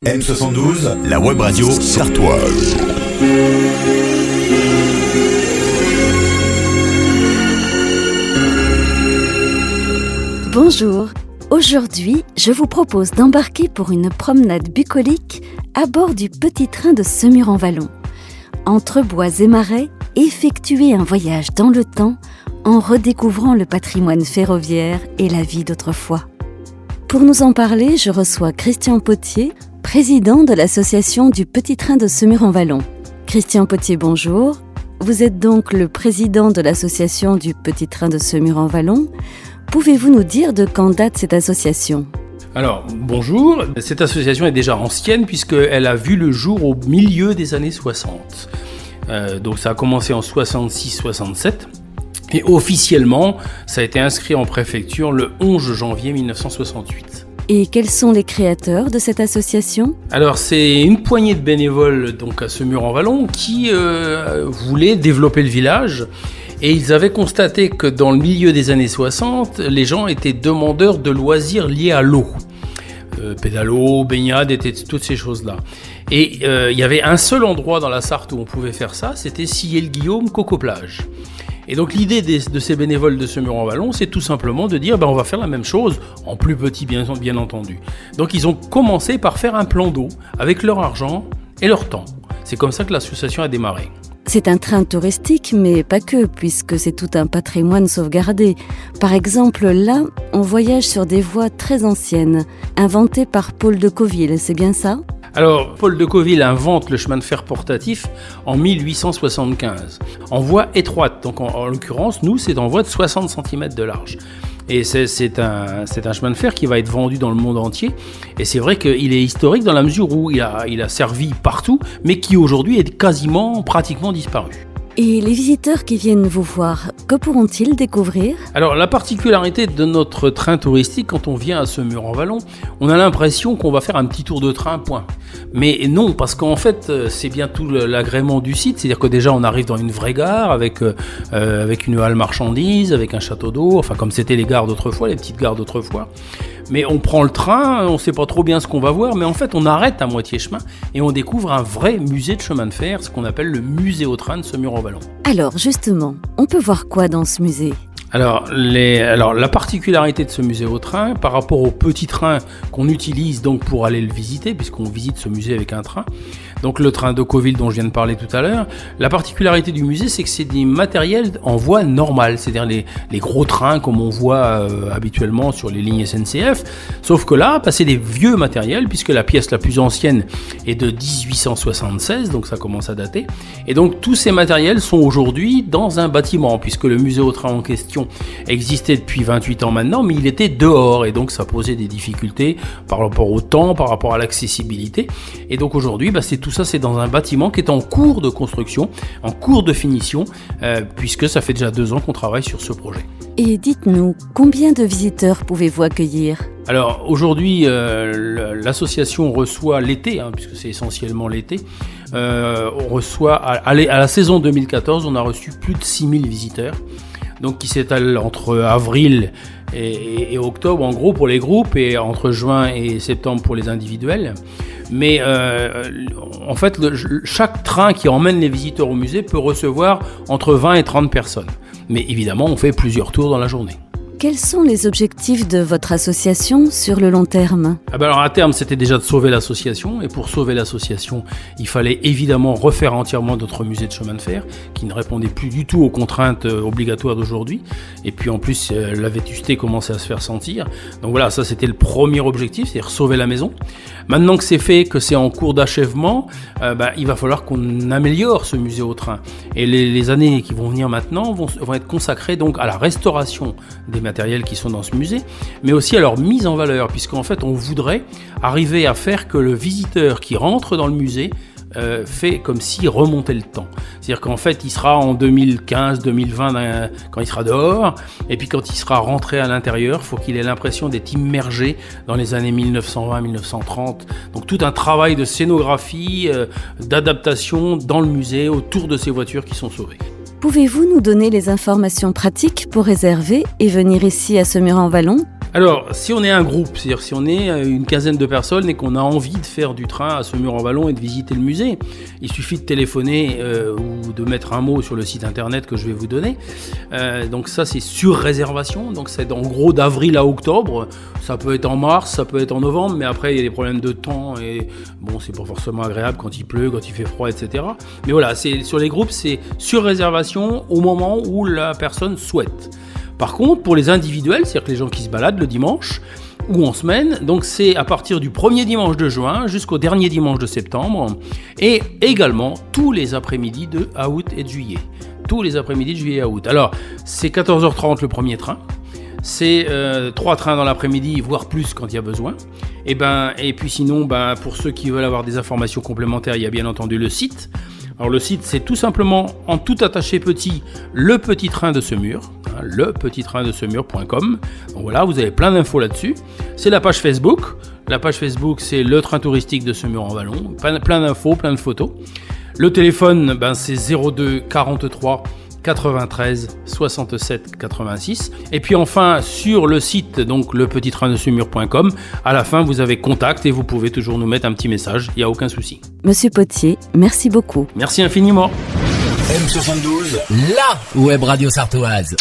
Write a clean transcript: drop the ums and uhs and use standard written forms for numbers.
M72, la web radio sartoise. Bonjour, aujourd'hui je vous propose d'embarquer pour une promenade bucolique à bord du petit train de Semur-en-Vallon. Entre bois et marais, effectuer un voyage dans le temps en redécouvrant le patrimoine ferroviaire et la vie d'autrefois. Pour nous en parler, je reçois Christian Potier, président de l'association du Petit Train de Semur-en-Vallon. Christian Potier, bonjour. Vous êtes donc le président de l'association du Petit Train de Semur-en-Vallon. Pouvez-vous nous dire de quand date cette association ? Alors, bonjour. Cette association est déjà ancienne puisqu'elle a vu le jour au milieu des années 60. Donc ça a commencé en 66-67. Et officiellement, ça a été inscrit en préfecture le 11 janvier 1968. Et quels sont les créateurs de cette association ? Alors, c'est une poignée de bénévoles donc à Semur-en-Vallon qui voulaient développer le village. Et ils avaient constaté que dans le milieu des années 60, les gens étaient demandeurs de loisirs liés à l'eau. Pédalo, baignade, toutes ces choses-là. Et il y avait un seul endroit dans la Sarthe où on pouvait faire ça, c'était Sillé-le-Guillaume, Coco-Plage. Et donc l'idée de ces bénévoles de Semur-en-Vallon, c'est tout simplement de dire on va faire la même chose, en plus petit bien entendu. Donc ils ont commencé par faire un plan d'eau avec leur argent et leur temps. C'est comme ça que l'association a démarré. C'est un train touristique, mais pas que, puisque c'est tout un patrimoine sauvegardé. Par exemple, là, on voyage sur des voies très anciennes, inventées par Paul de Cauville, c'est bien ça ? Alors, Paul de Cauville invente le chemin de fer portatif en 1875, en voie étroite. Donc, en l'occurrence, nous, c'est en voie de 60 cm de large. Et c'est un chemin de fer qui va être vendu dans le monde entier. Et c'est vrai qu'il est historique dans la mesure où il a servi partout, mais qui aujourd'hui est pratiquement disparu. Et les visiteurs qui viennent vous voir, que pourront-ils découvrir ? Alors, la particularité de notre train touristique, quand on vient à Semur-en-Vallon, on a l'impression qu'on va faire un petit tour de train, point. Mais non, parce qu'en fait, c'est bien tout l'agrément du site. C'est-à-dire que déjà, on arrive dans une vraie gare avec une halle marchandises, avec un château d'eau, enfin comme c'était les gares d'autrefois, les petites gares d'autrefois. Mais on prend le train, on ne sait pas trop bien ce qu'on va voir, mais en fait, on arrête à moitié chemin et on découvre un vrai musée de chemin de fer, ce qu'on appelle le musée au train de Semur-en-Vallon. Alors, justement, on peut voir quoi dans ce musée ? Alors, la particularité de ce musée au train, par rapport au petit train qu'on utilise donc pour aller le visiter, puisqu'on visite ce musée avec un train, donc le train de Cauville dont je viens de parler tout à l'heure, la particularité du musée, c'est que c'est des matériels en voie normale, c'est-à-dire les gros trains comme on voit habituellement sur les lignes SNCF, sauf que là, c'est des vieux matériels, puisque la pièce la plus ancienne est de 1876, donc ça commence à dater, et donc tous ces matériels sont aujourd'hui dans un bâtiment, puisque le musée au train en question existait depuis 28 ans maintenant, mais il était dehors, et donc ça posait des difficultés par rapport au temps, par rapport à l'accessibilité, et donc aujourd'hui, c'est dans un bâtiment qui est en cours de construction, en cours de finition, puisque ça fait déjà 2 ans qu'on travaille sur ce projet. Et dites-nous, combien de visiteurs pouvez-vous accueillir ? Alors aujourd'hui, l'association reçoit l'été, puisque c'est essentiellement l'été, on reçoit, à la saison 2014, on a reçu plus de 6000 visiteurs, donc qui s'étalent entre avril et octobre en gros pour les groupes, et entre juin et septembre pour les individuels. Mais en fait, chaque train qui emmène les visiteurs au musée peut recevoir entre 20 et 30 personnes. Mais évidemment, on fait plusieurs tours dans la journée. Quels sont les objectifs de votre association sur le long terme ? Alors à terme, c'était déjà de sauver l'association. Et pour sauver l'association, il fallait évidemment refaire entièrement notre musée de chemin de fer, qui ne répondait plus du tout aux contraintes obligatoires d'aujourd'hui. Et puis en plus, la vétusté commençait à se faire sentir. Donc voilà, ça c'était le premier objectif, c'est-à-dire sauver la maison. Maintenant que c'est fait, que c'est en cours d'achèvement, il va falloir qu'on améliore ce musée au train. Et les années qui vont venir maintenant vont être consacrées donc à la restauration des matériels qui sont dans ce musée, mais aussi à leur mise en valeur, puisqu'en fait on voudrait arriver à faire que le visiteur qui rentre dans le musée fait comme s'il remontait le temps. C'est-à-dire qu'en fait, il sera en 2015, 2020 quand il sera dehors, et puis quand il sera rentré à l'intérieur, il faut qu'il ait l'impression d'être immergé dans les années 1920-1930. Donc tout un travail de scénographie, d'adaptation dans le musée autour de ces voitures qui sont sauvées. Pouvez-vous nous donner les informations pratiques pour réserver et venir ici à Semur-en-Vallon ? Alors, si on est un groupe, c'est-à-dire si on est une quinzaine de personnes et qu'on a envie de faire du train à Semur-en-Vallon et de visiter le musée, il suffit de téléphoner ou de mettre un mot sur le site internet que je vais vous donner. Donc ça, c'est sur réservation. Donc c'est en gros d'avril à octobre. Ça peut être en mars, ça peut être en novembre, mais après il y a des problèmes de temps et bon, c'est pas forcément agréable quand il pleut, quand il fait froid, etc. Mais voilà, c'est sur les groupes, c'est sur réservation au moment où la personne souhaite. Par contre, pour les individuels, c'est-à-dire que les gens qui se baladent le dimanche ou en semaine, donc c'est à partir du premier dimanche de juin jusqu'au dernier dimanche de septembre, et également tous les après-midi de août et de juillet. Tous les après-midi de juillet à août. Alors, c'est 14h30 le premier train. C'est 3 trains dans l'après-midi, voire plus quand il y a besoin. Et puis sinon, pour ceux qui veulent avoir des informations complémentaires, il y a bien entendu le site. Alors le site, c'est tout simplement, en tout attaché petit, le petit train de Semur, lepetittraindesemur.com. Donc voilà, vous avez plein d'infos là-dessus. C'est la page Facebook. La page Facebook, c'est le train touristique de Semur-en-Vallon. Plein d'infos, plein de photos. Le téléphone, c'est 02 43 93 67 86. Et puis enfin, sur le site, donc lepetittraindesemur.com, à la fin, vous avez contact et vous pouvez toujours nous mettre un petit message, il n'y a aucun souci. Monsieur Potier, merci beaucoup. Merci infiniment. M72, la web radio sartoise.